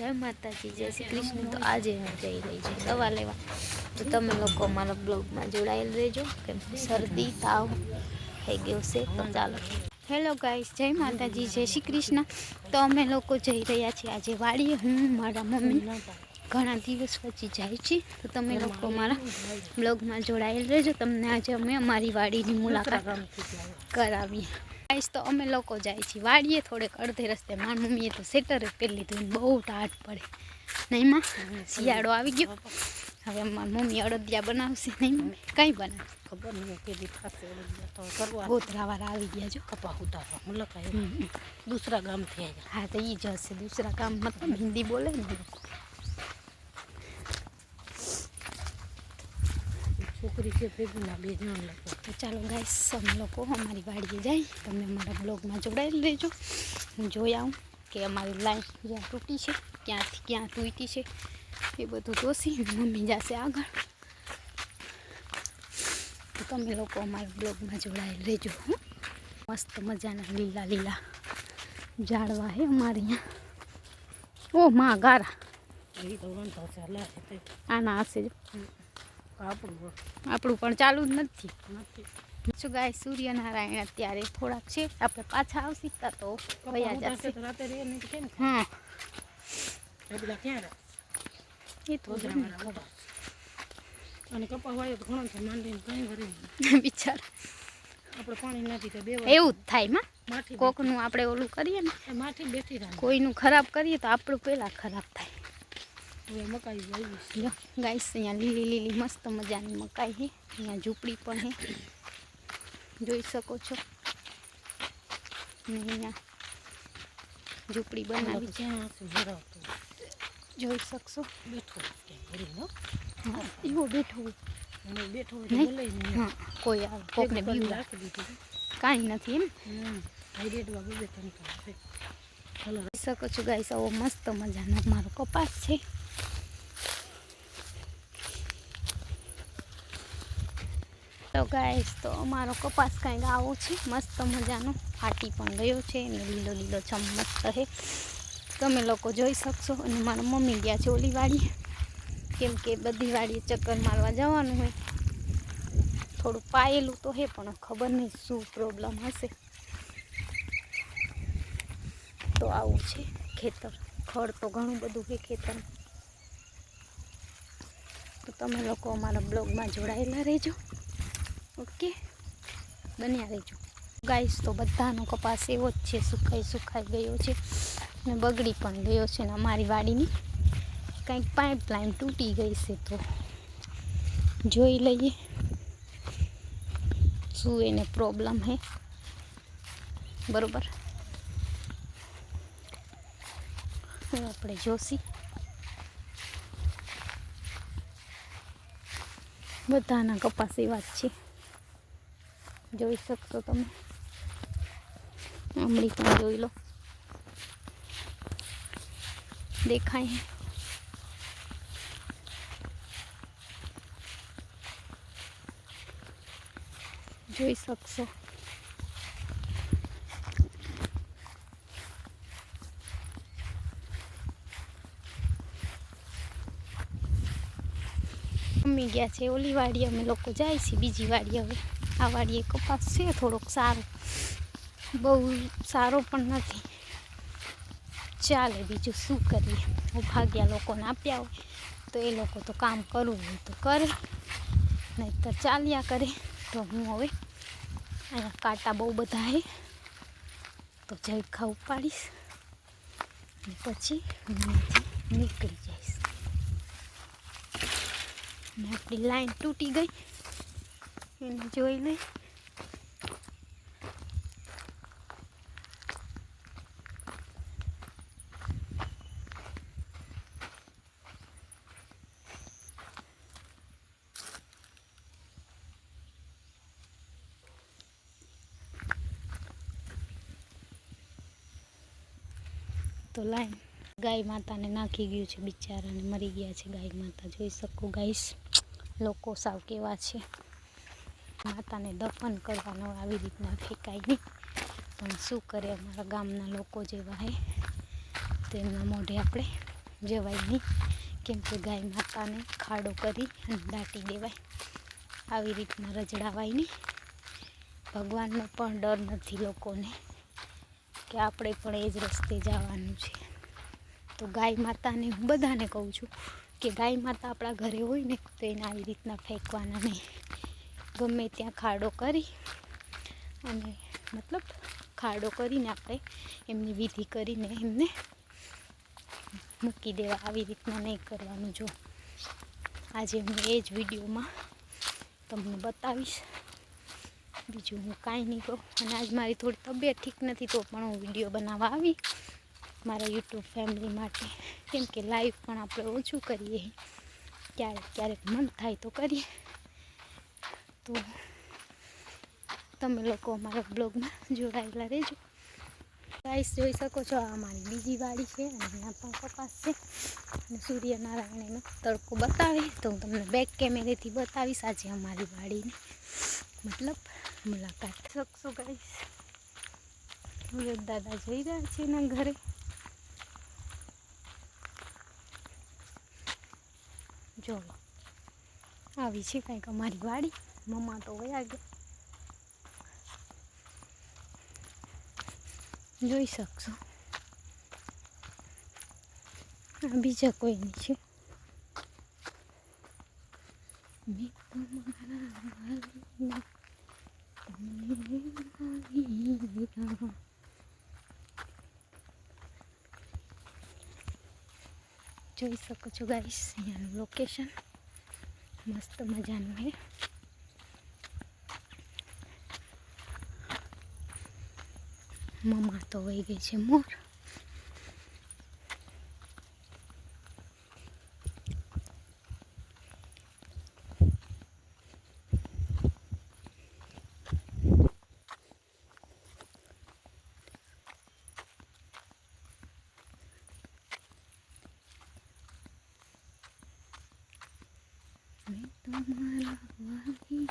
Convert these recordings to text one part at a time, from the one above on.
જય માતાજી, જય શ્રી કૃષ્ણ। તો આજે હું જઈ રહી છું દવા લેવા, તો તમે લોકો મારા બ્લોગમાં જોડાયેલ રહેજો, કેમ કે શરદી તાવ થઈ ગયો છે। તો ચાલો, હેલો ગાઈસ, જય માતાજી, જય શ્રી કૃષ્ણ। તો અમે લોકો જઈ રહ્યા છીએ આજે વાડીએ। હું મારા મમ્મી ઘણા દિવસ પછી જાય છે, તો તમે લોકો મારા બ્લોગમાં જોડાયેલ રહેજો। તમને આજે અમે અમારી વાડીની મુલાકાત કરાવીએ। ગાઈસ, તો અમે લોકો જાય છીએ વાડીએ। થોડેક અડધે રસ્તે મારી મમ્મીએ તો સેટર પહેરી લીધું, બહુ ટાઢ પડે નહીં માં, શિયાળો આવી ગયો। હવે મારી મમ્મી અડદિયા બનાવશે નહીં મમ્મી? કઈ બનાવશે ખબર નહીં, કેદી થશે અડદિયા તો કરવા। ગોતરાવાળા આવી ગયા જો કપા ઉતારવા મુલાકાત દૂસરા ગામથી આવ્યા। હા, તો એ જ હશે દૂસરા ગામ, મતલબ હિન્દી બોલે ને લોકો। છોકરી છે ભેગુના બે જણ લોકો। તો ચાલો ગાઈસ, અમે લોકો અમારી વાડીએ જાય, તમે અમારા બ્લોગમાં જોડાયેલ રહેજો। હું જોઈ આવું કે અમારી લાઈન જ્યાં તૂટી છે ક્યાંથી ક્યાં તૂટી છે એ બધું જોશી। મમ્મી જશે આગળ, તો તમે લોકો અમારા બ્લોગમાં જોડાયેલ રહેજો। મસ્ત મજાના લીલા લીલા ઝાડવા હે અમારે અહીંયા। ઓ માં ગારા આના હશે જો, આપણું પણ ચાલુ જ નથી। શું ગાય, સૂર્યનારાયણ અત્યારે થોડાક છે, આપણે પાછા આવશી તો વયા જશે। હા, એ તો અને કપા વાળો તો ઘણો છે માંડીને કઈ ભરી બિચાર આપણે પાણી નાખી તો બે એવું જ થાય માં, કોકનું આપણે ઓલું કરીએ ને માઠી બેઠી રહે, કોઈનું ખરાબ કરીએ તો આપણું પહેલાં ખરાબ થાય। હવે મકાઈ વાવી ગાઈસ, અહીંયા લીલી લીલી મસ્ત મજાની મકાઈ છે। અહીંયા ઝૂંપડી પણ છે, જોઈ શકો છો। અહીંયા ઝૂંપડી બનાવી છે, જોઈ શકશો। બેઠો હા, એવો બેઠો બેઠો હા, કોઈ આવે કોકને બીવ રાખી દીધું, કાંઈ નથી એમ જોઈ શકો છો ગાઈસ। આવો મસ્ત મજાનો મારો કપાસ છે। તો ગાઈસ, તો અમારો કપાસ કાંઈક આવો છે મસ્ત મજાનો, ફાટી પણ ગયો છે અને લીલો લીલો છમ મસ્ત છે, તમે લોકો જોઈ શકશો। અને મારા મમ્મી ગયા છે ઓલી વાડીએ, કેમ કે બધી વાડીએ ચક્કર મારવા જવાનું હોય। થોડું પાયેલું તો હે, પણ ખબર નહીં શું પ્રોબ્લેમ હશે। તો આવું છે ખેતર, ખડ તો ઘણું બધું છે ખેતરમાં। તો તમે લોકો અમારા બ્લોગમાં જોડાયેલા રહેજો, ઓકે, બન્યા રહેજો ગાઈસ। તો બધાનો કપાસ એવો જ છે, સુખાઈ ગયો છે ને બગડી પણ ગયો છે ને અમારી વાડીની કંઈક પાઇપલાઇન તૂટી ગઈ છે, તો જોઈ લઈએ શું એને પ્રોબ્લેમ હે, બરોબર આપણે જોશી। બધાના કપાસ એવા જ છે, જોઈ શકશો તમે। આમળી પણ જોઈ લો, દેખાય જોઈ શકશો। મમ્મી ગયા છે ઓલી વાડીએ, અમે લોકો જાય છે બીજી વાડીએ। હવે આ વાડીએ કપાસ છે થોડોક સારો, બહુ સારો પણ નથી, ચાલે બીજું શું કરીએ। ભાગ્યા લોકોને આપ્યા હોય તો એ લોકો તો કામ કરવું હોય તો કરે, નહીં તો ચાલ્યા કરે। તો હું હવે અહીંયા કાંટા બહુ બધા છે, તો ઝાડખા ઉપાડીશ અને પછી અહીંયાથી નીકળી જઈશ। અને આપણી લાઈન તૂટી ગઈ એને જોઈ લઈ। તો લાઈન ગાય માતાને નાખી ગયું છે, બિચારાને મરી ગયા છે ગાય માતા, જોઈ શકો ગાઈસ। લોકો સાવ કેવા છે, માતાને દફન કરવાનો આવી રીતના ફેંકાય નહીં, પણ શું કરે, અમારા ગામના લોકો જેવા હે, તેમના મોઢે આપણે જવાય નહીં, કેમ કે ગાય માતાને ખાડો કરી અને દાટી દેવાય. આવી રીતના રજડાવાય નહીં. ભગવાનનો પણ ડર નથી લોકોને કે આપણે પણ એ જ રસ્તે જવાનું છે. તો ગાય માતાને હું બધાને કહું છું કે ગાય માતા આપણા ઘરે હોય ને તો એને આવી રીતના ફેંકવાના નહીં. ગમે ત્યાં ખાડો કરી અને મતલબ ખાડો કરીને આપણે એમની વિધિ કરીને એમને મૂકી દેવા. આવી રીતના નહીં કરવાનું. જો આજે હું એ જ વિડીયોમાં તમને બતાવીશ, બીજું હું કાંઈ નહીં કહું. અને આજ મારી થોડી તબિયત ઠીક નથી તો પણ હું વિડીયો બનાવવા આવી મારા યુટ્યુબ ફેમિલી માટે, કેમ કે લાઈવ પણ આપણે ઓછું કરીએ, ક્યારેક ક્યારેક મન થાય તો કરીએ. તો તમે લોકો અમારા બ્લોગમાં જોડાયેલા રહેજો. ગાઈસ જોઈ શકો છો, આ અમારી બીજી વાડી છે અને અહીંયા પણ કપાસ છે અને સૂર્યનારાયણનો તડકો બતાવે તો હું તમને બેક કેમેરેથી બતાવીશ આજે અમારી વાડીની મતલબ મુલાકાત શકશો. ગાઈસ દાદા જઈ રહ્યા છે એના ઘરે. જો આવી છે કંઈક અમારી વાડી. મમ્મા તો વયા ગયા, જોઈ શકશો. બીજા કોઈ નહીં છે. જોઈ શકો છો ગાઈસ, અહીંયાનું લોકેશન મસ્ત મજાનું છે. મમ્મા તો વહી ગઈ છે મોર. તમારા વાલી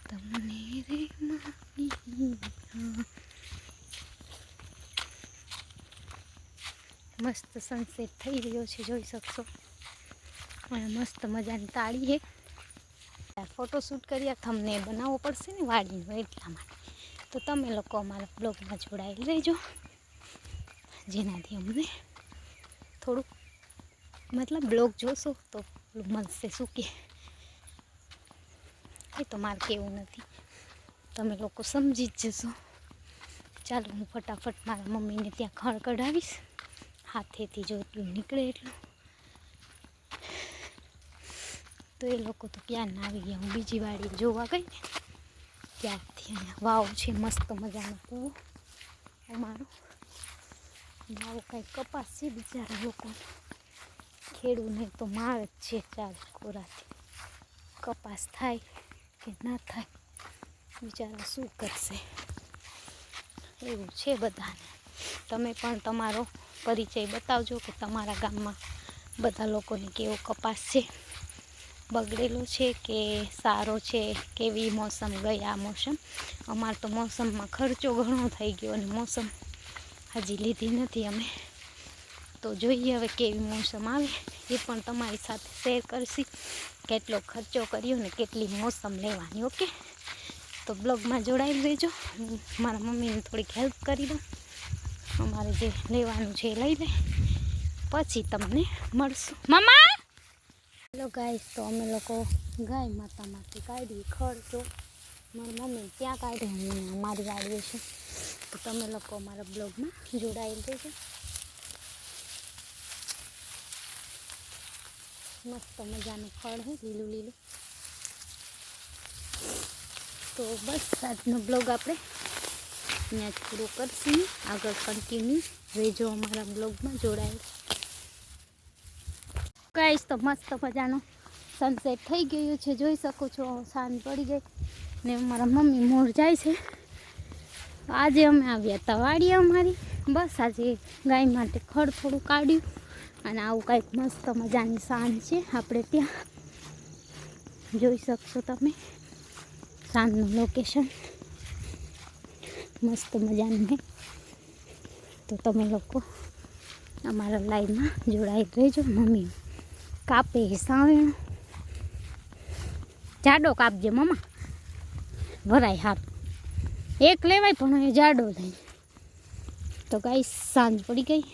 તમને રે માની. મસ્ત સનસેટ થઈ રહ્યો છે, જોઈ શકશો. અને મસ્ત મજાની તાળી છે. ફોટોશૂટ કર્યા, તમને બનાવવો પડશે ને વાડીનો, એટલા માટે. તો તમે લોકો અમારા બ્લોગમાં જોડાયેલ રહેજો, જેનાથી અમને થોડુંક મતલબ બ્લોગ જોશો તો મળશે. શું કે એ તો મારે કેવું નથી, તમે લોકો સમજી જ જશો. ચાલો હું ફટાફટ મારા મમ્મીને ત્યાં ખળ કઢાવીશ, હાથેથી જો એટલું નીકળે એટલું. તો એ લોકો તો ક્યાં ના આવી ગયા. હું બીજી વાડી જોવા ગઈ ને ત્યારથી અહીંયા વાવ છે મસ્ત મજાનો કૂવો અમારો. વાવ કાંઈ કપાસ છે બિચારા લોકો, ખેડૂને તો માર જ છે. ચાલ કોરાથી કપાસ થાય કે ના થાય, બિચારા શું કરશે. એવું છે બધાને. તમે પણ તમારો પરિચય બતાવજો કે તમારા ગામમાં બધા લોકોને કેવો કપાસ છે, બગડેલો છે કે સારો છે, કેવી મોસમ ગઈ આ મોસમ. અમારે તો મોસમમાં ખર્ચો ઘણો થઈ ગયો અને મોસમ હજી લીધી નથી અમે. તો જોઈએ હવે કેવી મોસમ આવે એ પણ તમારી સાથે શેર કરશી, કેટલો ખર્ચો કર્યો ને કેટલી મોસમ લેવાની. ઓકે, તો બ્લોગમાં જોડાઈ રહેજો. મારા મમ્મીને થોડીક હેલ્પ કરી દઉં, અમારે જે લેવાનું છે એ લઈ લે, પછી તમને મળશું. મમ્મા હેલો ગાઈસ, તો અમે લોકો ગાય માતામાંથી કાઢી ખર્ચો. મારી મમ્મી ત્યાં કાઢી, હું અમારી વાડીએ છે. તો તમે લોકો અમારા બ્લોગમાં જોડાયેલ રહેજો. મસ્ત મજાનું ફળ છે, લીલું લીલું. તો બસ આજનો બ્લોગ આપણે અહીંયા જ પૂરો કરશું. આગળ કન્ટિન્યુ રહેજો અમારા બ્લોગમાં જોડાયેલ. ગાઈસ તો મસ્ત મજાનો સનસેટ થઈ ગયું છે, જોઈ શકો છો. સાંજ પડી ગઈ ને મારા મમ્મી મોર જાય છે. આજે અમે આવ્યા હતા વાડીએ અમારી. બસ આજે ગાય માટે ખડ થોડું કાઢ્યું અને આવું કાંઈક મસ્ત મજાની સાંજ છે આપણે ત્યાં. જોઈ શકશો તમે સાંજનું લોકેશન મસ્ત મજાનું છે. તો તમે લોકો અમારા લાઈવમાં જોડાઈ રહેજો. મમ્મી કાપે સાવેણ, જાડો કાપજે મમ્મા, ભરાય હાથ એક લેવાય પણ એ જાડો થાય. તો ગાઈસ સાંજ પડી ગઈ,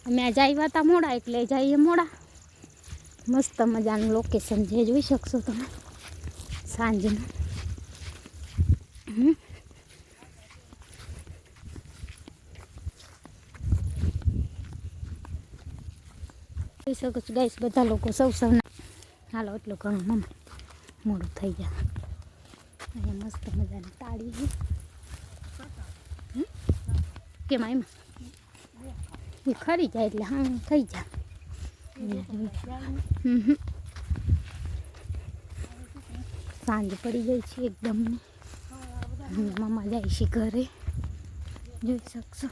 અમે આજે આવ્યા હતા મોડા એટલે જઈએ મોડા. મસ્ત મજાનું લોકેશન જે જોઈ શકશો તમે સાંજનું. જોઈ શકો છો ગાઈસ બધા લોકો સૌના. હાલો એટલું ઘણું મમ્મી મોડું થઈ જાય. અહીંયા મસ્ત મજાની તાળી છે. કેમ એમાં એ ખરી જાય એટલે હા થઈ જાય. સાંજ પડી ગઈ છે એકદમ. મમ્મા જાય છે ઘરે, જોઈ શકશો.